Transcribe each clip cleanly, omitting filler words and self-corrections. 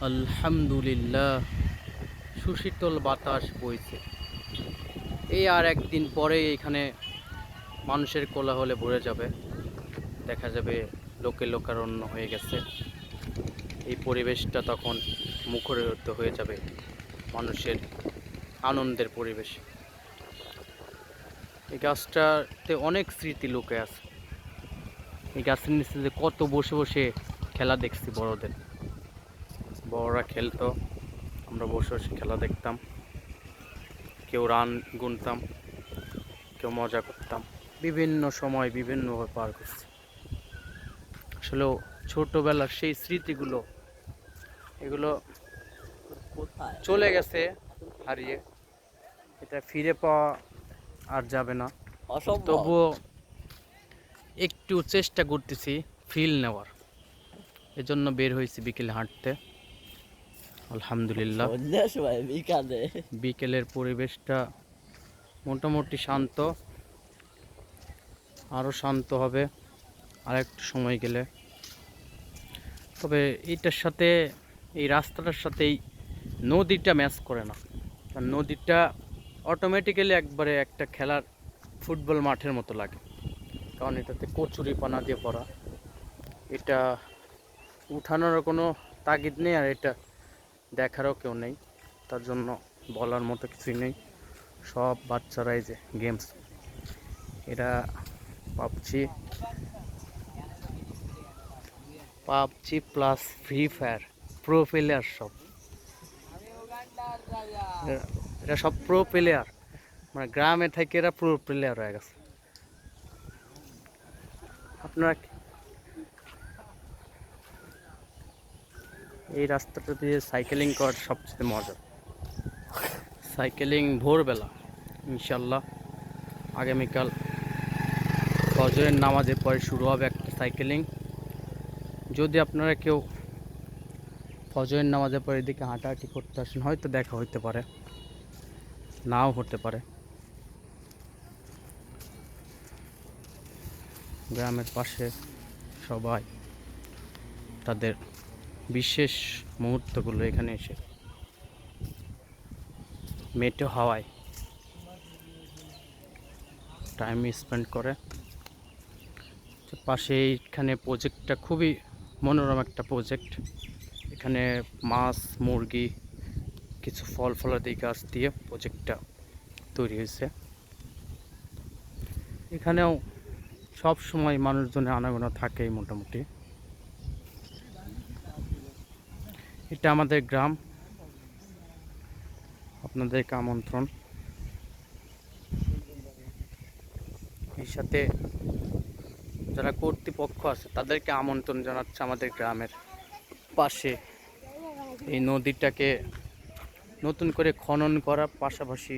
আলহামদুলিল্লাহ, সুশীতল বাতাস বইছে। এই আর একদিন পরে এখানে মানুষের কোলাহলে ভরে যাবে, দেখা যাবে লোকে লোকারণ্য হয়ে গেছে। এই পরিবেশটা তখন মুখরিত হয়ে যাবে মানুষের আনন্দের পরিবেশ। এই গাছটাতে অনেক স্মৃতি লুকে আছে। এই গাছের নিচে যে কত বসে বসে খেলা দেখছি, বড়রা খেলতো, আমরা বসে বসে খেলা দেখতাম, কেউ রান গুনতাম, কেউ মজা করতাম, বিভিন্ন সময় বিভিন্নভাবে পার করছি। আসলে ছোটবেলার সেই স্মৃতিগুলো, এগুলো চলে গেছে হারিয়ে, এটা ফিরে পাওয়া আর যাবে না। তবুও একটু চেষ্টা করতেছি ফিল নেওয়ার, এজন্য বের হয়েছি বিকেলে হাঁটতে। আলহামদুলিল্লাহ, বিকেলের পরিবেশটা মোটামুটি শান্ত, আরও শান্ত হবে আর একটু সময় গেলে। তবে এইটার সাথে, এই রাস্তাটার সাথে এই নদীটা ম্যাচ করে না, কারণ নদীটা অটোমেটিক্যালি একবারে একটা খেলার ফুটবল মাঠের মতো লাগে, কারণ এটাতে কচুরি পানা দিয়ে পড়া। এটা উঠানোর কোনো তাগিদ নেই, আর এটা দেখারও কেউ নেই, তার জন্য বলার মতো কিছুই নেই। সব বাচ্চারাই যে গেমস, এরা PUBG PUBG plus free fire pro player, এরা সব প্রো প্লেয়ার, মানে গ্রামে থেকে এরা প্রো প্লেয়ার হয়ে গেছে। আপনারা এই রাস্তাটা দিয়ে সাইকেলিং করার সবচেয়ে মজা। সাইকেলিং ভোরবেলা, ইনশাল্লাহ আগামীকাল ফজরের নামাজের পরে শুরু হবে একটা সাইকেলিং। যদি আপনারা কেউ ফজরের নামাজের পরে এদিকে হাঁটাহাঁটি করতে আসেন, হয়তো দেখা হইতে পারে, নাও হতে পারে। গ্রামের পাশে সবাই তাদের বিশেষ মুহূর্তগুলো এখানে এসে মেটো হাওয়ায় টাইম স্পেন্ড করে। পাশে এইখানে প্রজেক্টটা খুবই মনোরম একটা প্রজেক্ট। এখানে মাছ, মুরগি, কিছু ফল ফলাদি গাছ দিয়ে প্রজেক্টটা তৈরি হয়েছে। এখানেও সব সময় মানুষজনের আনাগোনা থাকেই মোটামুটি। এটা আমাদের গ্রাম, আপনাদেরকে আমন্ত্রণ। এর সাথে যারা কর্তৃপক্ষ আছে তাদেরকে আমন্ত্রণ জানাচ্ছে আমাদের গ্রামের পাশে এই নদীটাকে নতুন করে খনন করার পাশাপাশি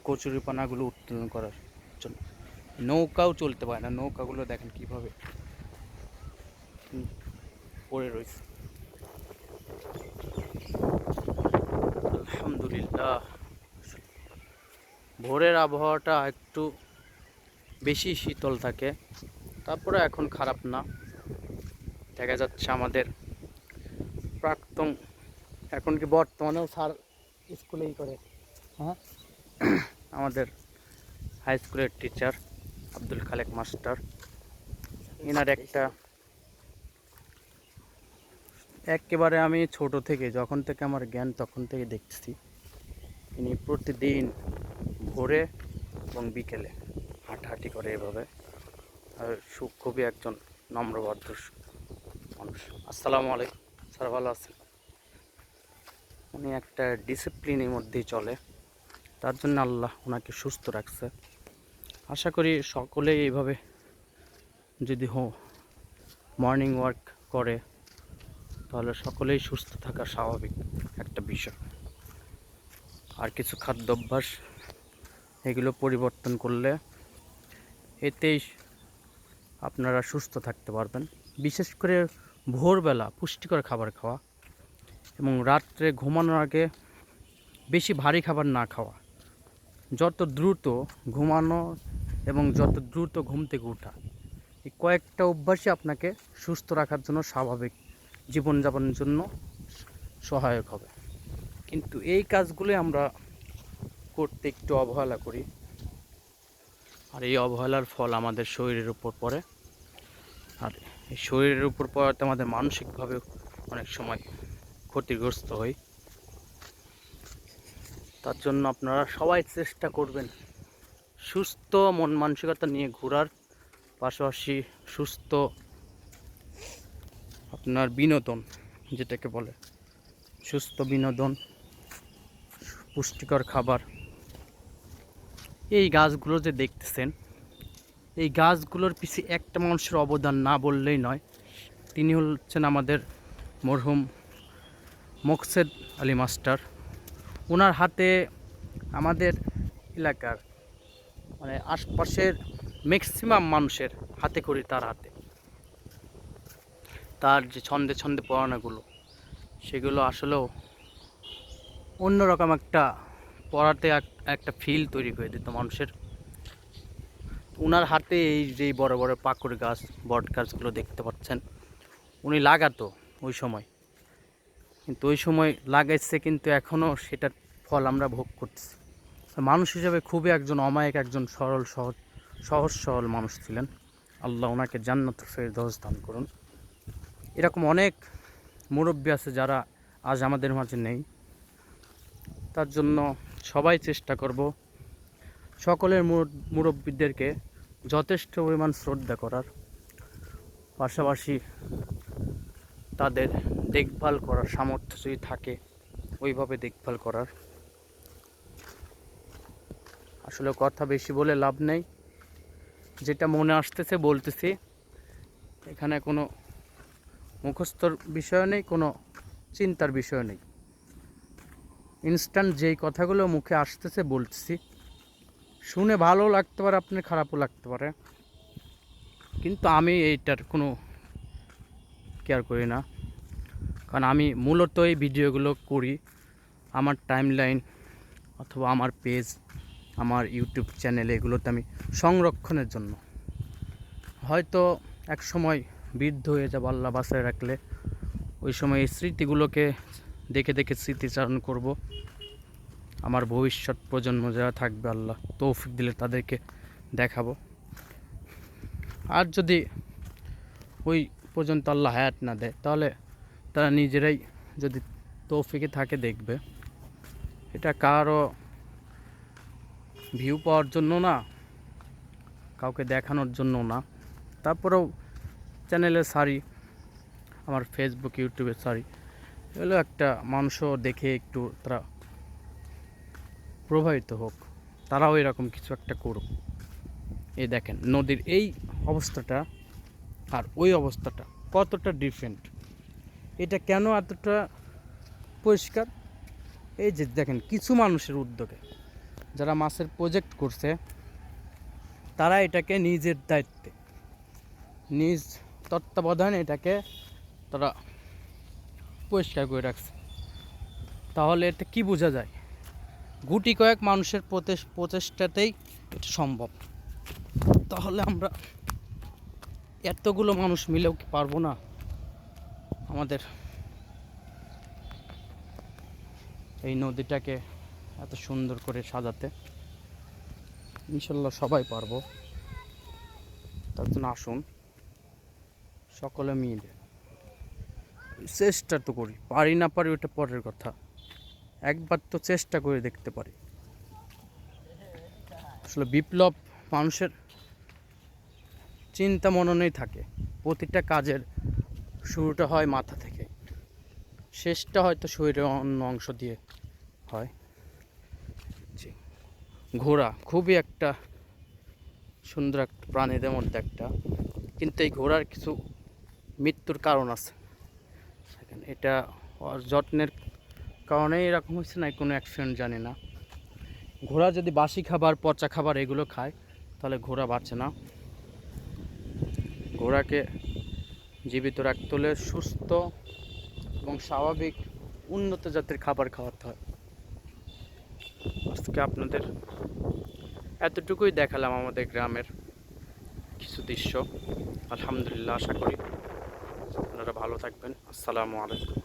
কচুরিপানাগুলো উত্তোলন করার জন্য। নৌকাও চলতে পারে না, নৌকাগুলো দেখেন কিভাবে পড়ে রয়েছে। আলহামদুলিল্লাহ, ভোরের আবহাওয়াটা একটু বেশি শীতল থাকে, তারপরে এখন খারাপ না। দেখা যাচ্ছে আমাদের প্রাক্তন, এখন কি বর্তমানেও স্যার স্কুলেই করে, হ্যাঁ, আমাদের হাই স্কুলের টিচার আব্দুল খালেক মাস্টার, এনার একেবারে আমি ছোট থেকে, যখন থেকে আমার জ্ঞান তখন থেকে দেখছি ইনি প্রতিদিন ভোরে এবং বিকেলে হাঁটাহাঁটি করে এভাবে। আর খুবই একজন নম্রভদ্র মানুষ। আসসালামু আলাইকুম স্যার, ভালো আছেন? উনি একটা ডিসিপ্লিনের মধ্যেই চলে, তার জন্য আল্লাহ ওনাকে সুস্থ রাখছে। আশা করি সকলেই এইভাবে যদি মর্নিং ওয়াক করে তাহলে সকলেই সুস্থ থাকা স্বাভাবিক একটা বিষয়। আর কিছু খাদ্যাভ্যাস এগুলো পরিবর্তন করলে এতেই আপনারা সুস্থ থাকতে পারবেন। বিশেষ করে ভোরবেলা পুষ্টিকর খাবার খাওয়া এবং রাত্রে ঘুমানোর আগে বেশি ভারী খাবার না খাওয়া। যত দ্রুত ঘুমানো এবং যত দ্রুত ঘুম থেকে ওঠা, এই কয়েকটা অভ্যাসই আপনাকে সুস্থ রাখার জন্য স্বাভাবিক জীবনযাপনের জন্য সহায়ক হবে। কিন্তু এই কাজগুলো আমরা করতে একটু অবহেলা করি, আর এই অবহেলার ফল আমাদের শরীরের উপর পড়ে। আর এই শরীরের উপর পড়াতে আমাদের মানসিকভাবেও অনেক সময় ক্ষতিগ্রস্ত হই। তার জন্য আপনারা সবাই চেষ্টা করবেন সুস্থ মন মানসিকতা নিয়ে ঘোরার, পাশাপাশি সুস্থ আপনার বিনোদন, যেটাকে বলে সুস্থ বিনোদন, পুষ্টিকর খাবার। এই গাছগুলো যে দেখতেছেন, এই গাছগুলোর পিছিয়ে একটা মানুষের অবদান না বললেই নয়। তিনি হচ্ছেন আমাদের মরহুম মোকসেদ আলী মাস্টার। ওনার হাতে আমাদের এলাকার মানে আশপাশের ম্যাক্সিমাম মানুষের হাতে করি তার হাতে। তার যে ছন্দে ছন্দে পড়ানোগুলো, সেগুলো আসলেও অন্যরকম একটা পড়াতে একটা ফিল তৈরি করে দিত মানুষের। ওনার হাতে এই যে বড় বড় পাকুড় গাছ, বট গাছগুলো দেখতে পাচ্ছেন, উনি লাগাতো ওই সময়, কিন্তু ওই সময় লাগাইছে, কিন্তু এখনও সেটার ফল আমরা ভোগ করতেছি। মানুষ হিসেবে খুবই একজন অমায়িক, একজন সরল সহজ সরল মানুষ ছিলেন। আল্লাহ ওনাকে জান্নাতুল ফেরদৌস দান করুন। এরকম অনেক মুরব্বী আছে যারা আজ আমাদের মাঝে নেই। তার জন্য সবাই চেষ্টা করব সকলের মুরব্বীদেরকে যথেষ্ট পরিমাণ শ্রদ্ধা করার, পাশাপাশি তাদের দেখভাল করার সামর্থ্য যদি থাকে ওইভাবে দেখভাল করার। আসলে কথা বেশি বলে লাভ নেই, যেটা মনে আসতেছে বলতেছি। এখানে কোনো মুখস্থর বিষয় নেই, কোনো চিন্তার বিষয় নেই। ইনস্ট্যান্ট যেই কথাগুলো মুখে আসতেছে বলতেছি। শুনে ভালো লাগতে পারে, আপনার খারাপও লাগতে পারে, কিন্তু আমি এইটার কোনো কেয়ার করি না। কারণ আমি মূলত এই ভিডিওগুলো করি আমার টাইমলাইন অথবা আমার পেজ, আমার ইউটিউব চ্যানেলে, এগুলোতে আমি সংরক্ষণের জন্য। হয়তো এক সময় বৃদ্ধ হয়ে যাব, আল্লাহ বাঁচায় রাখলে, ওই সময় এই স্মৃতিগুলোকে দেখে দেখে স্মৃতিচারণ করব। আমার ভবিষ্যৎ প্রজন্ম যারা থাকবে, আল্লাহ তৌফিক দিলে তাদেরকে দেখাবো। আর যদি ওই পর্যন্ত আল্লাহ হায়াত না দেয়, তাহলে তারা নিজেরাই যদি তৌফিকে থাকে দেখবে। এটা কারো ভিউ পাওয়ার জন্য না, কাউকে দেখানোর জন্য না। তারপরেও চ্যানেলে সারি, আমার ফেসবুক ইউটিউবে সারি, এগুলো একটা মানুষও দেখে একটু তারা প্রভাবিত হোক, তারাও এরকম কিছু একটা করুক। এই দেখেন নদীর এই অবস্থাটা আর ওই অবস্থাটা কতটা ডিফারেন্ট। এটা কেন এতটা পরিষ্কার? এই যে দেখেন, কিছু মানুষের উদ্যোগে যারা মাছের প্রজেক্ট করছে, তারা এটাকে নিজের দায়িত্বে, নিজ তত্ত্বাবধানে এটাকে তারা পরিষ্কার করে রাখছে। তাহলে এটা কি বোঝা যায়? গুটি কয়েক মানুষের প্রচেষ্টাতেই এটা সম্ভব। তাহলে আমরা এতগুলো মানুষ মিলেও কি পারবো না আমাদের এই নদীটাকে এত সুন্দর করে সাজাতে? ইনশাল্লাহ সবাই পারবো। তার জন্য আসুন সকলে মিলে চেষ্টা তো করি। পারি না পারি ওটা পরের কথা, একবার তো চেষ্টা করে দেখতে পারি। আসলে বিপ্লব মানুষের চিন্তা মননেই থাকে। প্রতিটা কাজের শুরুটা হয় মাথা থেকে, শেষটা হয়তো শরীরের অন্য অংশ দিয়ে হয়। ঘোড়া খুবই একটা সুন্দর একটা প্রাণীদের মধ্যে একটা, কিন্তু এই ঘোড়ার কিছু মৃত্যুর কারণ আছে। এটা যত্নের কারণে এরকম হচ্ছে না কোনো অ্যাক্সিডেন্ট, জানি না। ঘোড়া যদি বাসি খাবার, পচা খাবার এগুলো খায়, তাহলে ঘোড়া বাঁচে না। ঘোড়াকে জীবিত রাখতে হলে সুস্থ এবং স্বাভাবিক উন্নত জাতের খাবার খাওয়াতে হয়। আজকে আপনাদের এতটুকুই দেখালাম আমাদের গ্রামের কিছু দৃশ্য। আলহামদুলিল্লাহ, আশা করি আপনারা ভালো থাকবেন। আসসালামু আলাইকুম।